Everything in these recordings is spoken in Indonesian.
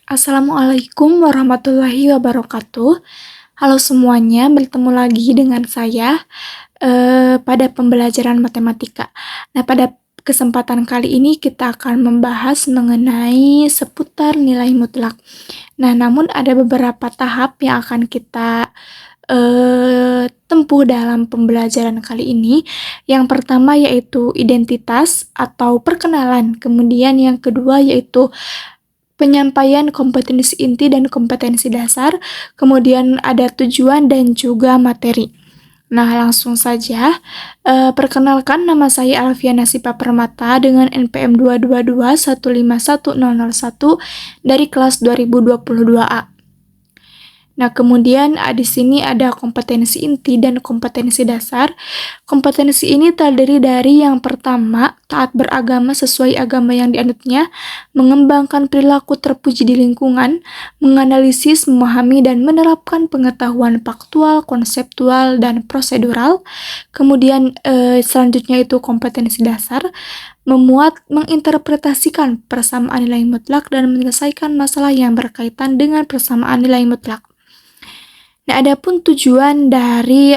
Assalamualaikum warahmatullahi wabarakatuh. Halo semuanya, bertemu lagi dengan saya pada pembelajaran matematika. Nah, pada kesempatan kali ini kita akan membahas mengenai seputar nilai mutlak. Nah, namun ada beberapa tahap yang akan kita tempuh dalam pembelajaran kali ini. Yang pertama yaitu identitas atau perkenalan. Kemudian yang kedua yaitu penyampaian kompetensi inti dan kompetensi dasar, kemudian ada tujuan dan juga materi. Nah, langsung saja. Perkenalkan, nama saya Alfiana Sipa Permata dengan NPM 222151001 dari kelas 2022A. Nah, kemudian di sini ada kompetensi inti dan kompetensi dasar. Kompetensi ini terdiri dari yang pertama, taat beragama sesuai agama yang dianutnya, mengembangkan perilaku terpuji di lingkungan, menganalisis, memahami, dan menerapkan pengetahuan faktual, konseptual, dan prosedural. Kemudian selanjutnya itu kompetensi dasar, menginterpretasikan persamaan nilai mutlak dan menyelesaikan masalah yang berkaitan dengan persamaan nilai mutlak. Nah, adapun tujuan dari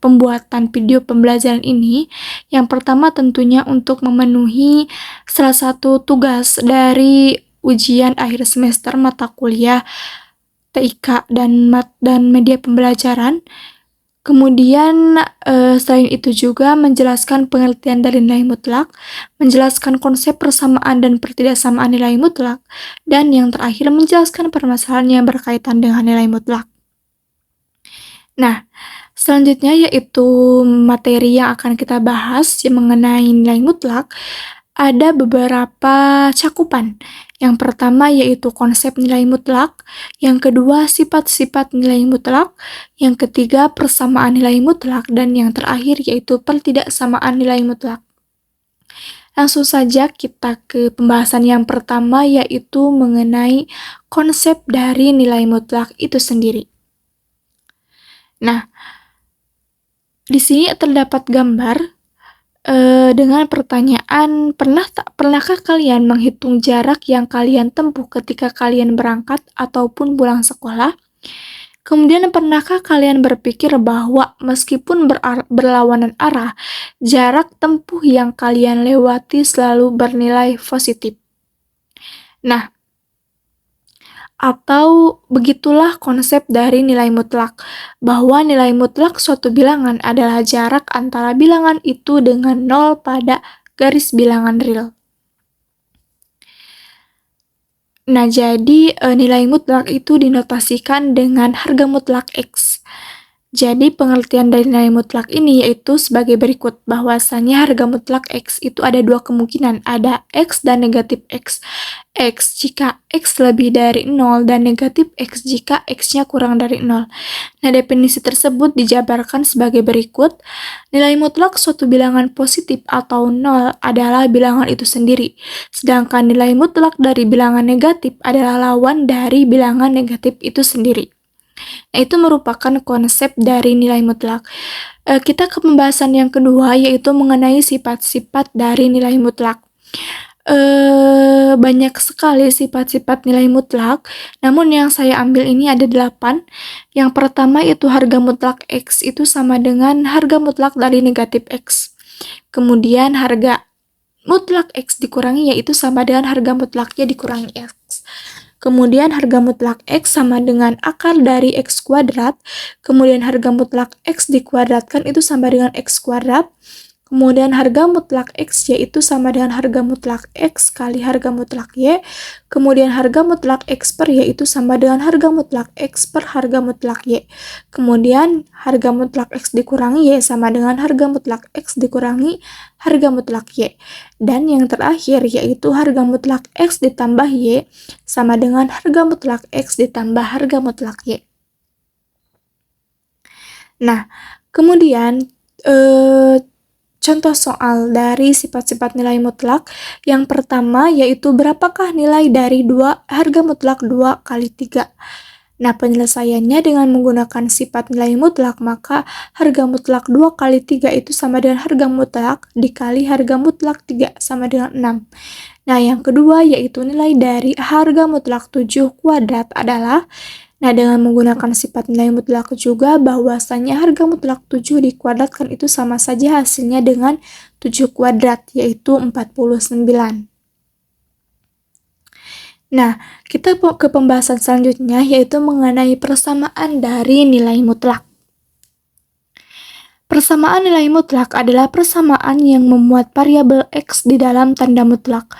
pembuatan video pembelajaran ini, yang pertama tentunya untuk memenuhi salah satu tugas dari ujian akhir semester mata kuliah TIK dan media pembelajaran. Kemudian selain itu juga menjelaskan pengertian dari nilai mutlak, menjelaskan konsep persamaan dan pertidaksamaan nilai mutlak, dan yang terakhir menjelaskan permasalahan yang berkaitan dengan nilai mutlak. Nah, selanjutnya yaitu materi yang akan kita bahas yang mengenai nilai mutlak. Ada beberapa cakupan. Yang pertama yaitu konsep nilai mutlak, yang kedua sifat-sifat nilai mutlak, yang ketiga persamaan nilai mutlak, dan yang terakhir yaitu pertidaksamaan nilai mutlak. Langsung saja kita ke pembahasan yang pertama yaitu mengenai konsep dari nilai mutlak itu sendiri. Nah, di sini terdapat gambar dengan pertanyaan, pernahkah kalian menghitung jarak yang kalian tempuh ketika kalian berangkat ataupun pulang sekolah? Kemudian, pernahkah kalian berpikir bahwa meskipun berlawanan arah, jarak tempuh yang kalian lewati selalu bernilai positif? Nah, atau begitulah konsep dari nilai mutlak, bahwa nilai mutlak suatu bilangan adalah jarak antara bilangan itu dengan 0 pada garis bilangan real. Nah, jadi nilai mutlak itu dinotasikan dengan harga mutlak X. Jadi pengertian dari nilai mutlak ini yaitu sebagai berikut, bahwasanya harga mutlak X itu ada dua kemungkinan, ada X dan negatif X. X jika X lebih dari 0 dan negatif X jika X-nya kurang dari 0. Nah, definisi tersebut dijabarkan sebagai berikut. Nilai mutlak suatu bilangan positif atau 0 adalah bilangan itu sendiri, sedangkan nilai mutlak dari bilangan negatif adalah lawan dari bilangan negatif itu sendiri. Nah, itu merupakan konsep dari nilai mutlak. Kita ke pembahasan yang kedua, yaitu mengenai sifat-sifat dari nilai mutlak. Banyak sekali sifat-sifat nilai mutlak, namun yang saya ambil ini ada 8. Yang pertama itu harga mutlak X itu sama dengan harga mutlak dari negatif X. Kemudian harga mutlak X dikurangi yaitu sama dengan harga mutlaknya dikurangi X. Kemudian harga mutlak X sama dengan akar dari X kuadrat. Kemudian harga mutlak X dikuadratkan itu sama dengan X kuadrat. Kemudian harga mutlak X yaitu sama dengan harga mutlak X kali harga mutlak Y. Kemudian harga mutlak X per Y itu sama dengan harga mutlak X per harga mutlak Y. Kemudian harga mutlak X dikurangi Y sama dengan harga mutlak X dikurangi harga mutlak Y. Dan yang terakhir yaitu harga mutlak X ditambah Y sama dengan harga mutlak X ditambah harga mutlak Y. Nah, kemudian contoh soal dari sifat-sifat nilai mutlak. Yang pertama yaitu berapakah nilai dari harga mutlak 2 kali 3. Nah, penyelesaiannya dengan menggunakan sifat nilai mutlak, maka harga mutlak 2 kali 3 itu sama dengan harga mutlak dikali harga mutlak 3 sama dengan 6. Nah, yang kedua yaitu nilai dari harga mutlak 7 kuadrat adalah, nah dengan menggunakan sifat nilai mutlak juga bahwasanya harga mutlak 7 dikuadratkan itu sama saja hasilnya dengan 7 kuadrat, yaitu 49. Nah, kita ke pembahasan selanjutnya yaitu mengenai persamaan dari nilai mutlak. Persamaan nilai mutlak adalah persamaan yang memuat variabel X di dalam tanda mutlak.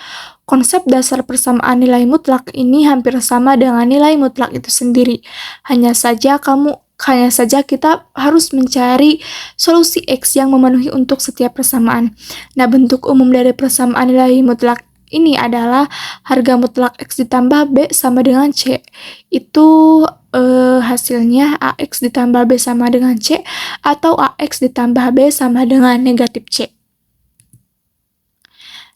Konsep dasar persamaan nilai mutlak ini hampir sama dengan nilai mutlak itu sendiri. Hanya saja kita harus mencari solusi X yang memenuhi untuk setiap persamaan. Nah, bentuk umum dari persamaan nilai mutlak ini adalah harga mutlak X ditambah B sama dengan C. Itu hasilnya AX ditambah B sama dengan C, atau AX ditambah B sama dengan negatif C.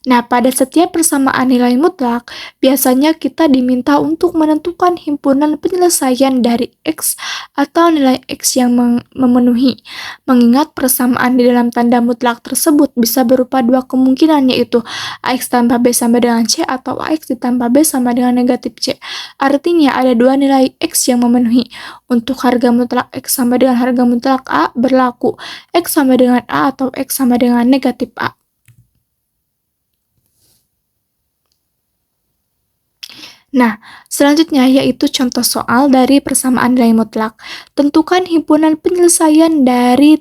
Nah, pada setiap persamaan nilai mutlak, biasanya kita diminta untuk menentukan himpunan penyelesaian dari X atau nilai X yang memenuhi. Mengingat persamaan di dalam tanda mutlak tersebut bisa berupa dua kemungkinan, yaitu AX tambah B sama dengan C atau AX ditambah B sama dengan negatif C. Artinya ada dua nilai X yang memenuhi. Untuk harga mutlak X sama dengan harga mutlak A berlaku X sama dengan A atau X sama dengan negatif A. Nah, selanjutnya yaitu contoh soal dari persamaan nilai mutlak. Tentukan himpunan penyelesaian dari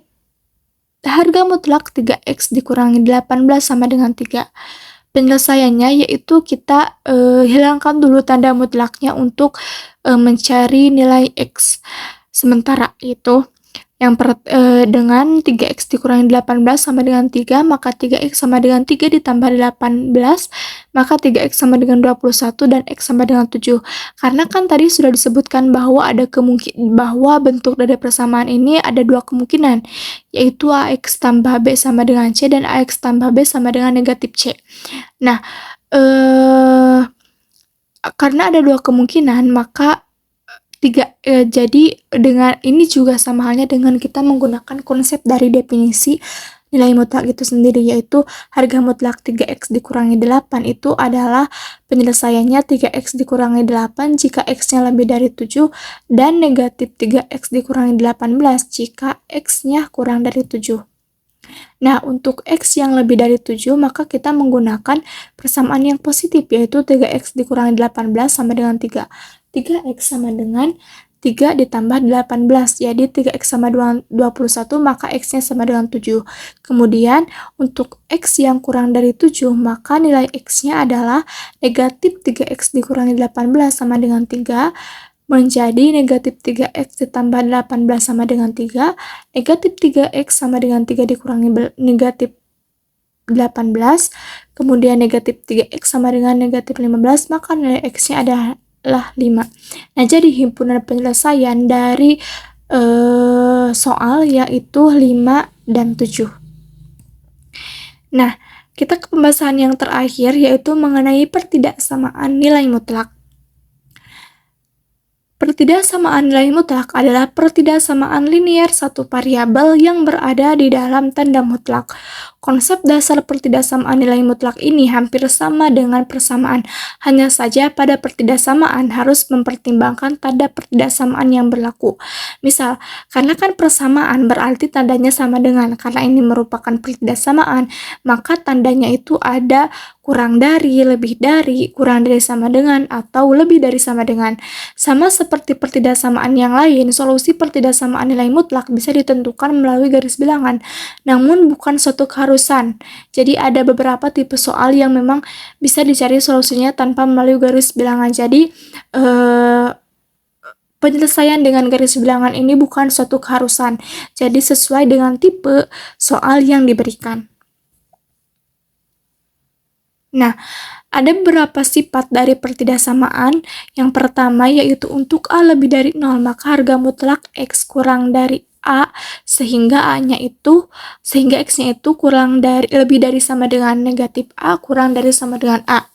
harga mutlak 3X dikurangi 18 sama dengan 3. Penyelesaiannya yaitu kita hilangkan dulu tanda mutlaknya untuk mencari nilai X. Sementara itu, dengan 3X dikurangi 18 sama dengan 3, maka 3X sama dengan 3 ditambah 18, maka 3X sama dengan 21 dan X sama dengan 7. Karena kan tadi sudah disebutkan bahwa bahwa bentuk dari persamaan ini ada dua kemungkinan, yaitu AX tambah B sama dengan C dan AX tambah B sama dengan negatif C. Nah, karena ada dua kemungkinan, maka jadi dengan ini juga sama halnya dengan kita menggunakan konsep dari definisi nilai mutlak itu sendiri, yaitu harga mutlak 3X dikurangi 8 itu adalah penyelesaiannya 3X dikurangi 8 jika X-nya lebih dari 7 dan negatif 3X dikurangi 18 jika X-nya kurang dari 7. Nah, untuk X yang lebih dari 7, maka kita menggunakan persamaan yang positif, yaitu 3X dikurangi 18 sama dengan 3. 3X sama dengan 3 ditambah 18, jadi 3X sama dengan 21, maka X-nya sama dengan 7. Kemudian, untuk X yang kurang dari 7, maka nilai X-nya adalah negatif 3X dikurangi 18 sama dengan 3, menjadi negatif 3X ditambah 18 sama dengan 3, negatif 3X sama dengan 3 dikurangi negatif 18, kemudian negatif 3X sama dengan negatif 15, maka nilai X-nya adalah 5. Nah, jadi himpunan penyelesaian dari soal yaitu 5 dan 7. Nah, kita ke pembahasan yang terakhir yaitu mengenai pertidaksamaan nilai mutlak. Pertidaksamaan nilai mutlak adalah pertidaksamaan linear satu variabel yang berada di dalam tanda mutlak. Konsep dasar pertidaksamaan nilai mutlak ini hampir sama dengan persamaan, hanya saja pada pertidaksamaan harus mempertimbangkan tanda pertidaksamaan yang berlaku. Misal, karena kan persamaan berarti tandanya sama dengan, karena ini merupakan pertidaksamaan, maka tandanya itu ada kurang dari, lebih dari, kurang dari sama dengan, atau lebih dari sama dengan. Sama seperti pertidaksamaan yang lain, solusi pertidaksamaan nilai mutlak bisa ditentukan melalui garis bilangan, namun bukan suatu keharusan. Jadi ada beberapa tipe soal yang memang bisa dicari solusinya tanpa melalui garis bilangan. Jadi penyelesaian dengan garis bilangan ini bukan suatu keharusan. Jadi sesuai dengan tipe soal yang diberikan. Nah, ada beberapa sifat dari pertidaksamaan. Yang pertama yaitu untuk A lebih dari 0, maka harga mutlak X kurang dari A sehingga X-nya itu lebih dari sama dengan negatif A kurang dari sama dengan A.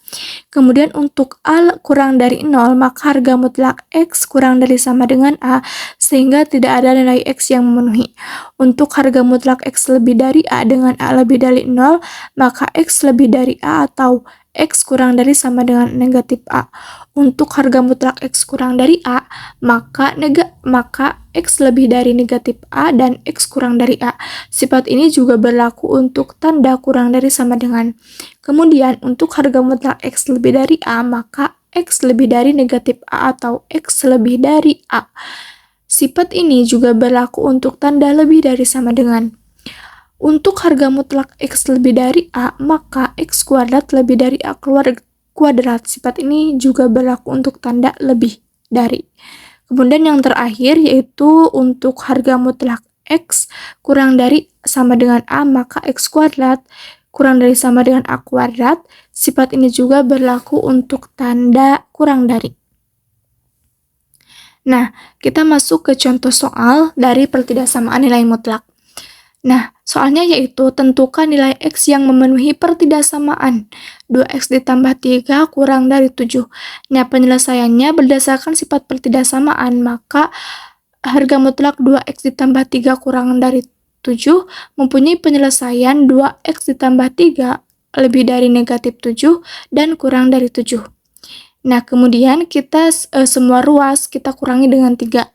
Kemudian untuk A kurang dari 0, maka harga mutlak X kurang dari sama dengan A, sehingga tidak ada nilai X yang memenuhi. Untuk harga mutlak X lebih dari A dengan A lebih dari 0, maka X lebih dari A atau X kurang dari sama dengan negatif A. Untuk harga mutlak X kurang dari A, maka X lebih dari negatif A dan X kurang dari A. Sifat ini juga berlaku untuk tanda kurang dari sama dengan. Kemudian untuk harga mutlak X lebih dari A, maka X lebih dari negatif A atau X lebih dari A. Sifat ini juga berlaku untuk tanda lebih dari sama dengan. Untuk harga mutlak X lebih dari A, maka X kuadrat lebih dari A kuadrat. Sifat ini juga berlaku untuk tanda lebih dari. Kemudian yang terakhir yaitu untuk harga mutlak X kurang dari sama dengan A, maka X kuadrat kurang dari sama dengan A kuadrat. Sifat ini juga berlaku untuk tanda kurang dari. Nah, kita masuk ke contoh soal dari pertidaksamaan nilai mutlak. Nah, soalnya yaitu tentukan nilai X yang memenuhi pertidaksamaan 2X ditambah 3 kurang dari 7. Nah, penyelesaiannya berdasarkan sifat pertidaksamaan, maka harga mutlak 2X ditambah 3 kurang dari 7 mempunyai penyelesaian 2X ditambah 3 lebih dari negatif 7 dan kurang dari 7. Nah, kemudian kita semua ruas kita kurangi dengan 3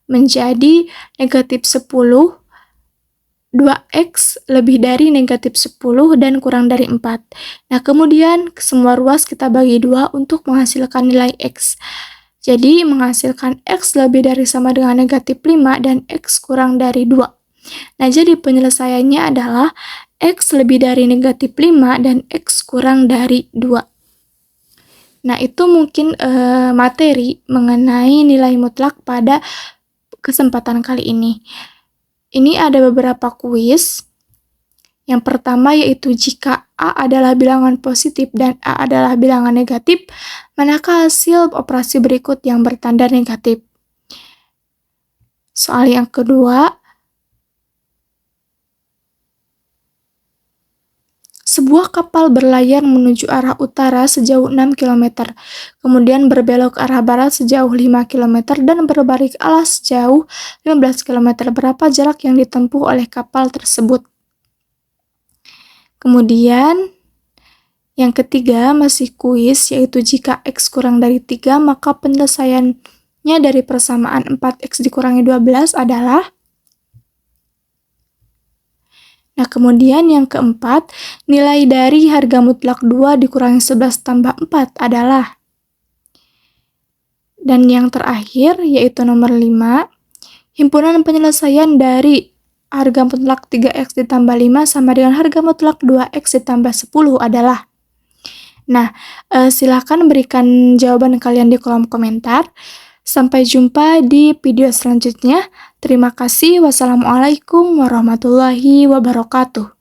menjadi negatif 10, 2X lebih dari negatif 10 dan kurang dari 4. Nah, kemudian semua ruas kita bagi 2 untuk menghasilkan nilai X. Jadi, menghasilkan X lebih dari sama dengan negatif 5 dan X kurang dari 2. Nah, jadi penyelesaiannya adalah X lebih dari negatif 5 dan X kurang dari 2. Nah, itu mungkin materi mengenai nilai mutlak pada kesempatan kali ini. Ini ada beberapa kuis. Yang pertama yaitu jika A adalah bilangan positif dan A adalah bilangan negatif, manakah hasil operasi berikut yang bertanda negatif? Soal yang kedua, sebuah kapal berlayar menuju arah utara sejauh 6 km, kemudian berbelok ke arah barat sejauh 5 km, dan berbalik arah sejauh 15 km. Berapa jarak yang ditempuh oleh kapal tersebut? Kemudian, yang ketiga masih kuis, yaitu jika X kurang dari 3, maka penyelesaiannya dari persamaan 4X dikurangi 12 adalah. Nah, kemudian yang keempat, nilai dari harga mutlak 2 dikurangi 11 tambah 4 adalah. Dan yang terakhir, yaitu nomor 5, himpunan penyelesaian dari harga mutlak 3X ditambah 5 sama dengan harga mutlak 2X ditambah 10 adalah. Nah, silahkan berikan jawaban kalian di kolom komentar. Sampai jumpa di video selanjutnya. Terima kasih. Wassalamualaikum warahmatullahi wabarakatuh.